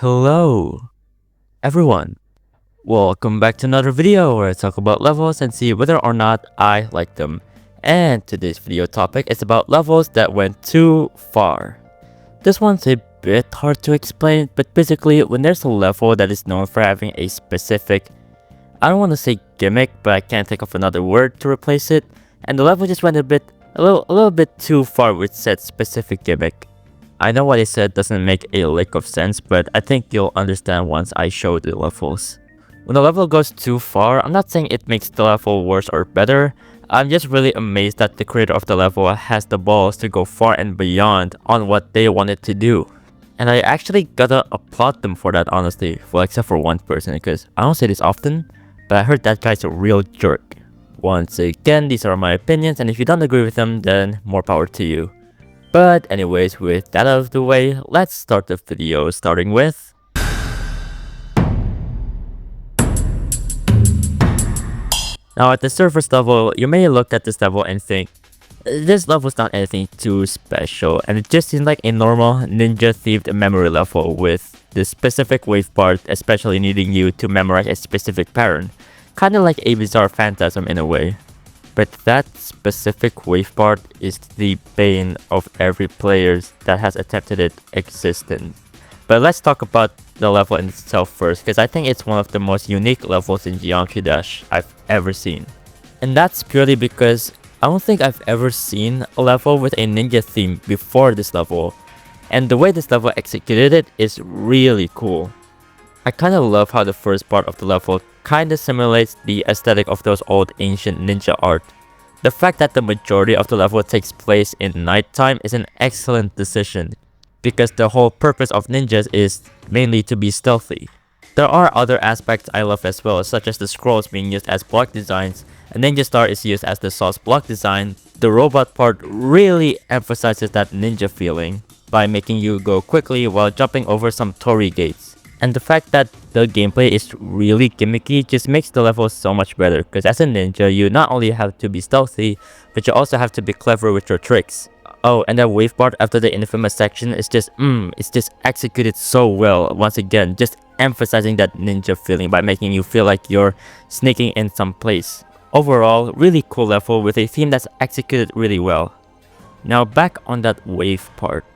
Hello, everyone. Welcome back to another video where I talk about levels and see whether or not I like them. And today's video topic is about levels that went too far. This one's a bit hard to explain, but basically when there's a level that is known for having a specific, I don't want to say gimmick, but I can't think of another word to replace it, and the level just went a little bit too far with said specific gimmick. I know what I said doesn't make a lick of sense, but I think you'll understand once I show the levels. When a level goes too far, I'm not saying it makes the level worse or better. I'm just really amazed that the creator of the level has the balls to go far and beyond on what they wanted to do. And I actually gotta applaud them for that, honestly. Well, except for one person, because I don't say this often, but I heard that guy's a real jerk. Once again, these are my opinions, and if you don't agree with them, then more power to you. But anyways, with that out of the way, let's start the video starting with... Now at the surface level, you may look at this level and think, this level's not anything too special, and it just seems like a normal ninja-themed memory level with the specific wave part especially needing you to memorize a specific pattern, kinda like a bizarre phantasm in a way. But that specific wave part is the bane of every player that has attempted its existence. But let's talk about the level in itself first, because I think it's one of the most unique levels in Geometry Dash I've ever seen. And that's purely because I don't think I've ever seen a level with a ninja theme before this level, and the way this level executed it is really cool. I kinda love how the first part of the level kinda simulates the aesthetic of those old ancient ninja art. The fact that the majority of the level takes place in nighttime is an excellent decision, because the whole purpose of ninjas is mainly to be stealthy. There are other aspects I love as well, such as the scrolls being used as block designs, a ninja star is used as the sauce block design. The robot part really emphasizes that ninja feeling by making you go quickly while jumping over some torii gates. And the fact that the gameplay is really gimmicky just makes the level so much better, because as a ninja, you not only have to be stealthy, but you also have to be clever with your tricks. Oh, and that wave part after the infamous section is just, it's just executed so well. Once again, just emphasizing that ninja feeling by making you feel like you're sneaking in some place. Overall, really cool level with a theme that's executed really well. Now back on that wave part.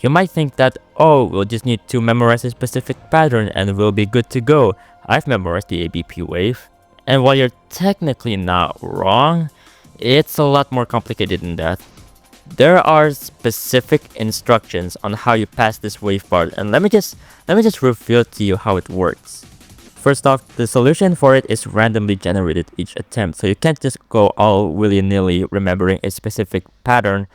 You might think that, oh, we'll just need to memorize a specific pattern and we'll be good to go. I've memorized the ABP wave. And while you're technically not wrong, it's a lot more complicated than that. There are specific instructions on how you pass this wave part, and let me just reveal to you how it works. First off, the solution for it is randomly generated each attempt, so you can't just go all willy-nilly remembering a specific pattern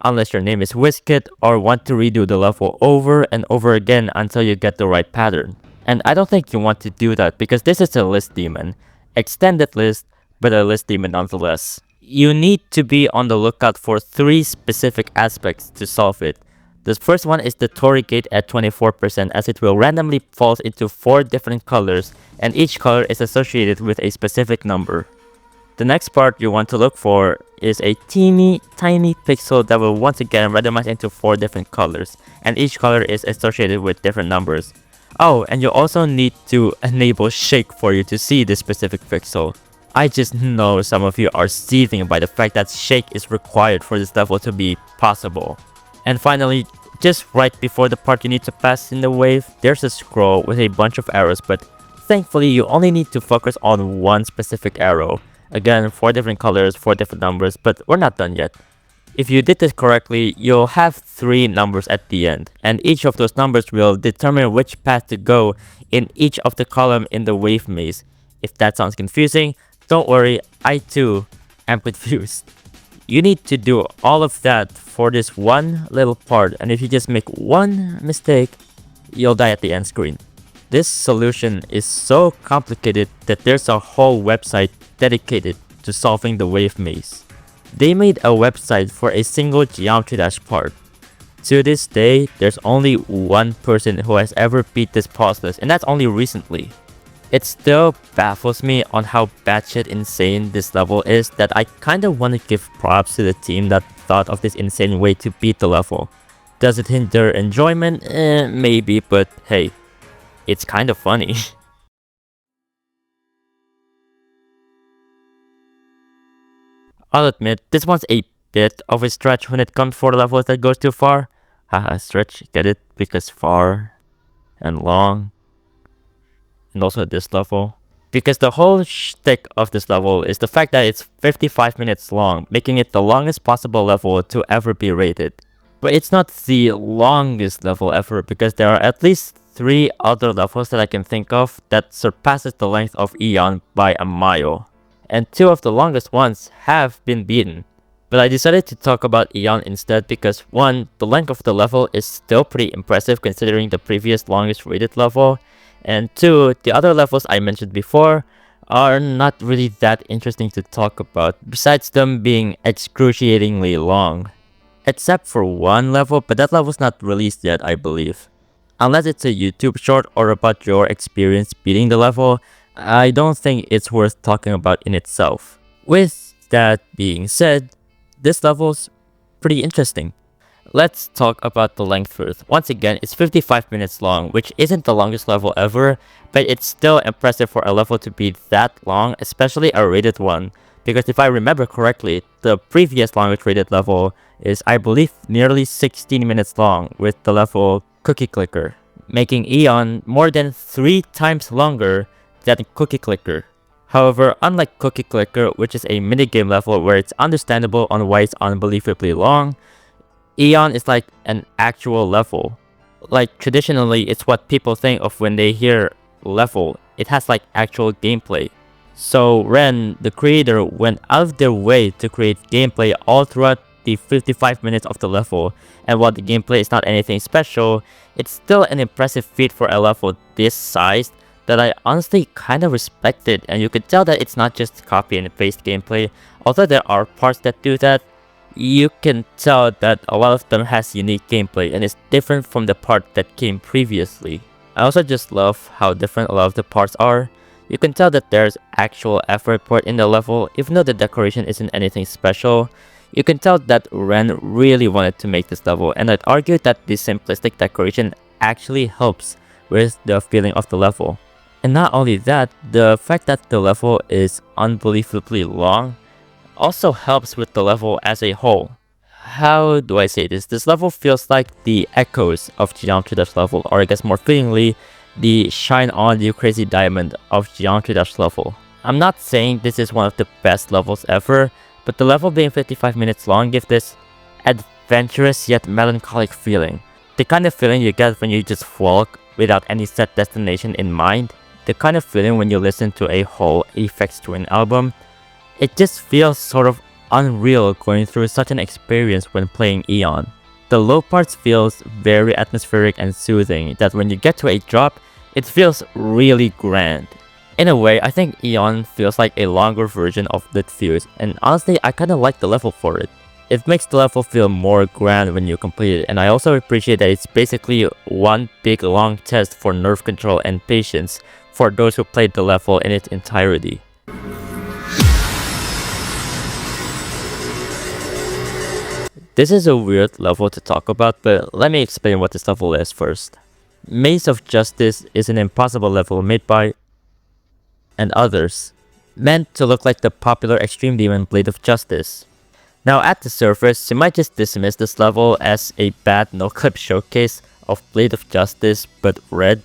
unless your name is Wizkid or want to redo the level over and over again until you get the right pattern. And I don't think you want to do that because this is a list demon. Extended list, but a list demon nonetheless. You need to be on the lookout for 3 specific aspects to solve it. The first one is the torii gate at 24%, as it will randomly fall into 4 different colors and each color is associated with a specific number. The next part you want to look for is a teeny tiny pixel that will once again randomize into 4 different colors, and each color is associated with different numbers. Oh, and you also need to enable shake for you to see this specific pixel. I just know some of you are seething by the fact that shake is required for this level to be possible. And finally, just right before the part you need to pass in the wave, there's a scroll with a bunch of arrows, but thankfully you only need to focus on one specific arrow. Again, 4 different colors, 4 different numbers, but we're not done yet. If you did this correctly, you'll have 3 numbers at the end, and each of those numbers will determine which path to go in each of the column in the wave maze. If that sounds confusing, don't worry, I too am confused. You need to do all of that for this one little part, and if you just make one mistake, you'll die at the end screen. This solution is so complicated that there's a whole website dedicated to solving the wave maze. They made a website for a single Geometry Dash part. To this day, there's only one person who has ever beat this process, and that's only recently. It still baffles me on how batshit insane this level is that I kinda wanna give props to the team that thought of this insane way to beat the level. Does it hinder enjoyment? Maybe, but hey, it's kind of funny. I'll admit, this one's a bit of a stretch when it comes for levels that goes too far. Haha, stretch, get it? Because far and long. And also this level. Because the whole shtick of this level is the fact that it's 55 minutes long, making it the longest possible level to ever be rated. But it's not the longest level ever, because there are at least 3 other levels that I can think of that surpasses the length of Eon by a mile. And 2 of the longest ones have been beaten. But I decided to talk about Eon instead because 1, the length of the level is still pretty impressive considering the previous longest rated level, and 2, the other levels I mentioned before are not really that interesting to talk about, besides them being excruciatingly long. Except for 1 level, but that level's not released yet, I believe. Unless it's a YouTube short or about your experience beating the level, I don't think it's worth talking about in itself. With that being said, this level's pretty interesting. Let's talk about the length first. Once again, it's 55 minutes long, which isn't the longest level ever, but it's still impressive for a level to be that long, especially a rated one. Because if I remember correctly, the previous longest rated level is, I believe, nearly 16 minutes long with the level Cookie Clicker, making Eon more than 3 times longer than Cookie Clicker. However, unlike Cookie Clicker, which is a minigame level where it's understandable on why it's unbelievably long, Eon is like an actual level. Like traditionally, it's what people think of when they hear level. It has like actual gameplay. So Ren, the creator, went out of their way to create gameplay all throughout the 55 minutes of the level, and while the gameplay is not anything special, it's still an impressive feat for a level this size that I honestly kind of respected, and you could tell that it's not just copy and paste gameplay. Although there are parts that do that, you can tell that a lot of them has unique gameplay and is different from the part that came previously. I also just love how different a lot of the parts are. You can tell that there's actual effort put in the level, even though the decoration isn't anything special. You can tell that Ren really wanted to make this level, and I'd argue that the simplistic decoration actually helps with the feeling of the level. And not only that, the fact that the level is unbelievably long also helps with the level as a whole. How do I say this? This level feels like the echoes of Geometry Dash level, or I guess more fittingly, the Shine On You Crazy Diamond of Geometry Dash level. I'm not saying this is one of the best levels ever, but the level being 55 minutes long gives this adventurous yet melancholic feeling. The kind of feeling you get when you just walk without any set destination in mind. The kind of feeling when you listen to a whole Aphex Twin album. It just feels sort of unreal going through such an experience when playing Eon. The low parts feels very atmospheric and soothing that when you get to a drop, it feels really grand. In a way, I think Eon feels like a longer version of Lit Fuse, and honestly, I kinda like the level for it. It makes the level feel more grand when you complete it, and I also appreciate that it's basically one big long test for nerve control and patience for those who played the level in its entirety. This is a weird level to talk about, but let me explain what this level is first. Maze of Justice is an impossible level made by and others, meant to look like the popular Extreme Demon Blade of Justice. Now at the surface, you might just dismiss this level as a bad no-clip showcase of Blade of Justice but red,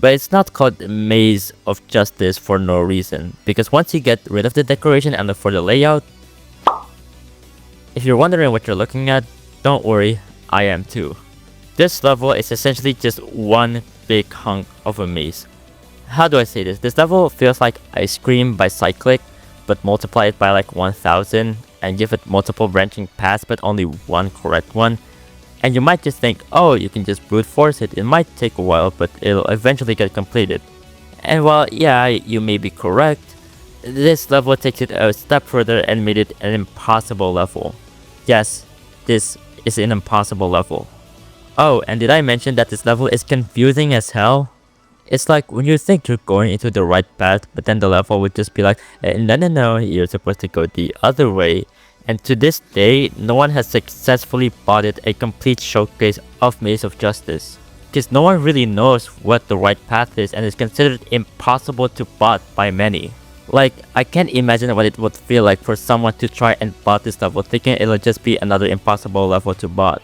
but it's not called Maze of Justice for no reason, because once you get rid of the decoration and look for the layout, if you're wondering what you're looking at, don't worry, I am too. This level is essentially just one big hunk of a maze. How do I say this? This level feels like Ice Cream by Cyclic, but multiply it by like 1000 and give it multiple branching paths but only one correct one. And you might just think, oh, you can just brute force it, it might take a while but it'll eventually get completed. And while yeah, you may be correct, this level takes it a step further and made it an impossible level. Yes, this is an impossible level. Oh, and did I mention that this level is confusing as hell? It's like when you think you're going into the right path, but then the level would just be like, no, you're supposed to go the other way. And to this day, no one has successfully bought it a complete showcase of Maze of Justice. because no one really knows what the right path is and it's considered impossible to bot by many. Like, I can't imagine what it would feel like for someone to try and bot this level thinking it'll just be another impossible level to bot.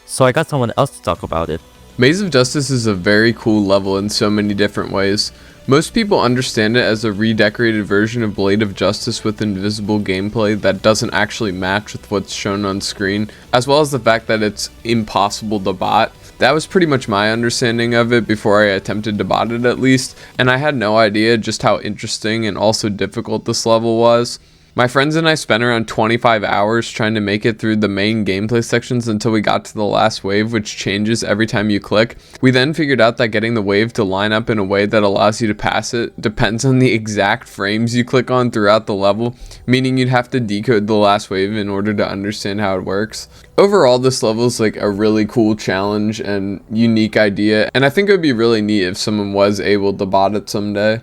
So I got someone else to talk about it. Maze of Justice is a very cool level in so many different ways. Most people understand it as a redecorated version of Blade of Justice with invisible gameplay that doesn't actually match with what's shown on screen, as well as the fact that it's impossible to bot. That was pretty much my understanding of it before I attempted to bot it at least, and I had no idea just how interesting and also difficult this level was. My friends and I spent around 25 hours trying to make it through the main gameplay sections until we got to the last wave, which changes every time you click. We then figured out that getting the wave to line up in a way that allows you to pass it depends on the exact frames you click on throughout the level, meaning you'd have to decode the last wave in order to understand how it works. Overall, this level is like a really cool challenge and unique idea, and I think it would be really neat if someone was able to bot it someday.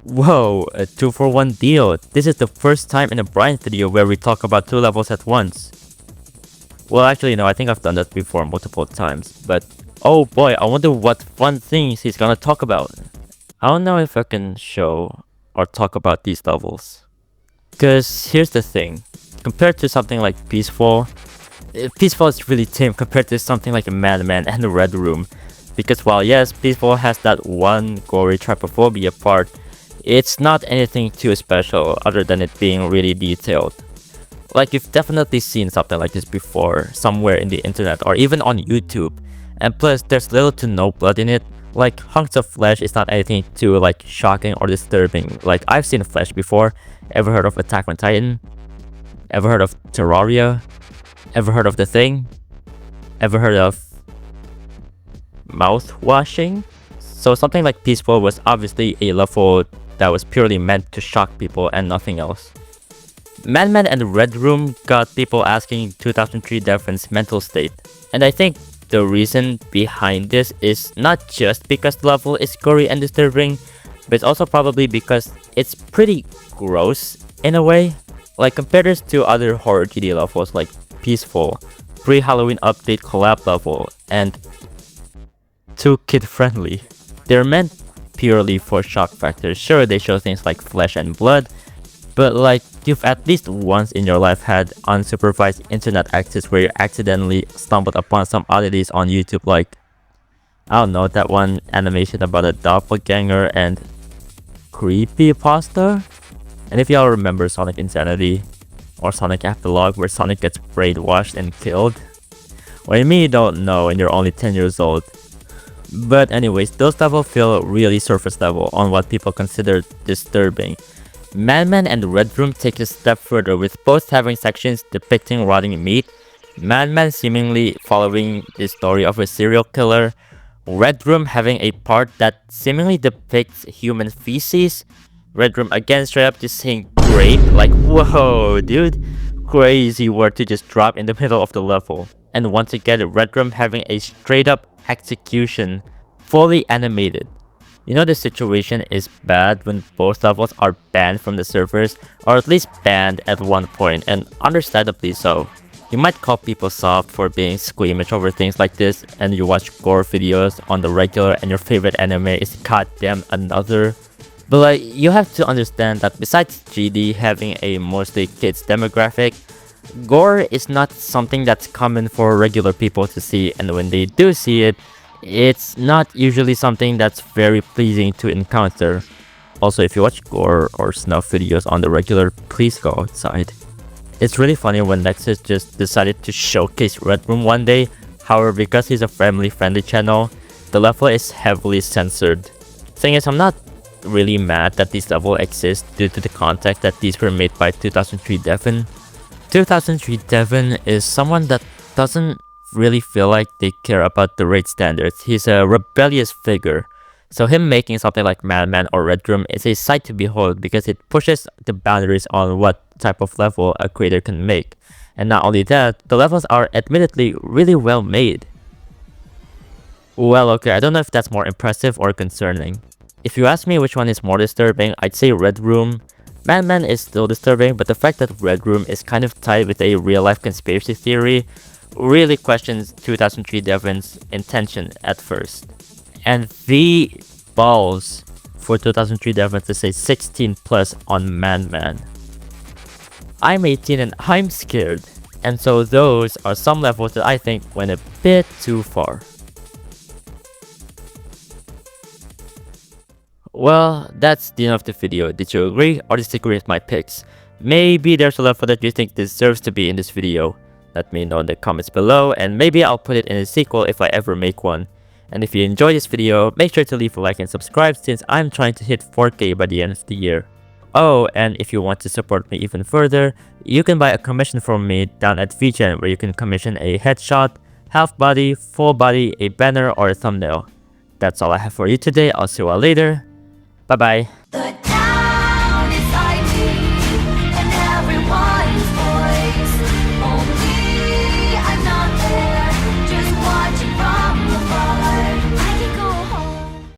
Whoa, a 2-for-1 deal. This is the first time in a Brian video where we talk about 2 levels at once. Well, actually no, I think I've done that before multiple times, but oh boy, I wonder what fun things he's gonna talk about. I don't know if I can show or talk about these levels. Cause here's the thing, compared to something like Peaceful is really tame compared to something like Madman and the Red Room. Because while yes, Peaceful has that one gory trypophobia part, it's not anything too special other than it being really detailed. Like, you've definitely seen something like this before, somewhere in the internet or even on YouTube. And plus, there's little to no blood in it. Like, hunks of flesh is not anything too like shocking or disturbing. Like, I've seen flesh before. Ever heard of Attack on Titan? Ever heard of Terraria? Ever heard of The Thing? Ever heard of mouth washing? So something like Peaceful was obviously a level that was purely meant to shock people and nothing else. Madman and the Red Room got people asking 2003 Devon's mental state, and I think the reason behind this is not just because the level is gory and disturbing, but it's also probably because it's pretty gross in a way. Like, compared this to other horror GD levels like Peaceful, pre-Halloween update collab level, and too kid-friendly. They're meant purely for shock factor. Sure, they show things like flesh and blood, but like, you've at least once in your life had unsupervised internet access where you accidentally stumbled upon some oddities on YouTube, like, I don't know, that one animation about a doppelganger and creepypasta? And if y'all remember Sonic Insanity or Sonic Afterlog where Sonic gets brainwashed and killed, well, you may don't know and you're only 10 years old. But anyways, those levels feel really surface level on what people consider disturbing. Madman and the Red Room take it a step further, with both having sections depicting rotting meat, Madman seemingly following the story of a serial killer, Red Room having a part that seemingly depicts human feces, Red Room again straight up just saying grape, like whoa dude, crazy word to just drop in the middle of the level. And once again, Red Room having a straight up execution, fully animated. You know, the situation is bad when both levels are banned from the servers, or at least banned at one point, and understandably so. You might call people soft for being squeamish over things like this, and you watch gore videos on the regular and your favorite anime is goddamn another. But like, you have to understand that besides GD having a mostly kids demographic, gore is not something that's common for regular people to see, and when they do see it, it's not usually something that's very pleasing to encounter. Also, if you watch gore or snuff videos on the regular, please go outside. It's really funny when Nexus just decided to showcase Red Room one day. However, because he's a family-friendly channel, the level is heavily censored. Thing is, I'm not really mad that these levels exist due to the context that these were made by 2003 Devon. 2003 Devon is someone that doesn't really feel like they care about the raid standards. He's a rebellious figure. So him making something like Madman or Red Room is a sight to behold because it pushes the boundaries on what type of level a creator can make. And not only that, the levels are admittedly really well made. Well, okay, I don't know if that's more impressive or concerning. If you ask me which one is more disturbing, I'd say Red Room, Madman is still disturbing, but the fact that Red Room is kind of tied with a real-life conspiracy theory really questions 2003 Devon's intention at first. And the balls for 2003 Devon to say 16 plus on Madman. I'm 18 and I'm scared, and so those are some levels that I think went a bit too far. Well, that's the end of the video. Did you agree or disagree with my picks? Maybe there's a level that you think deserves to be in this video. Let me know in the comments below, and maybe I'll put it in a sequel if I ever make one. And if you enjoyed this video, make sure to leave a like and subscribe since I'm trying to hit 4K by the end of the year. Oh, and if you want to support me even further, you can buy a commission from me down at VGen, where you can commission a headshot, half body, full body, a banner, or a thumbnail. That's all I have for you today. I'll see you all later. Bye bye.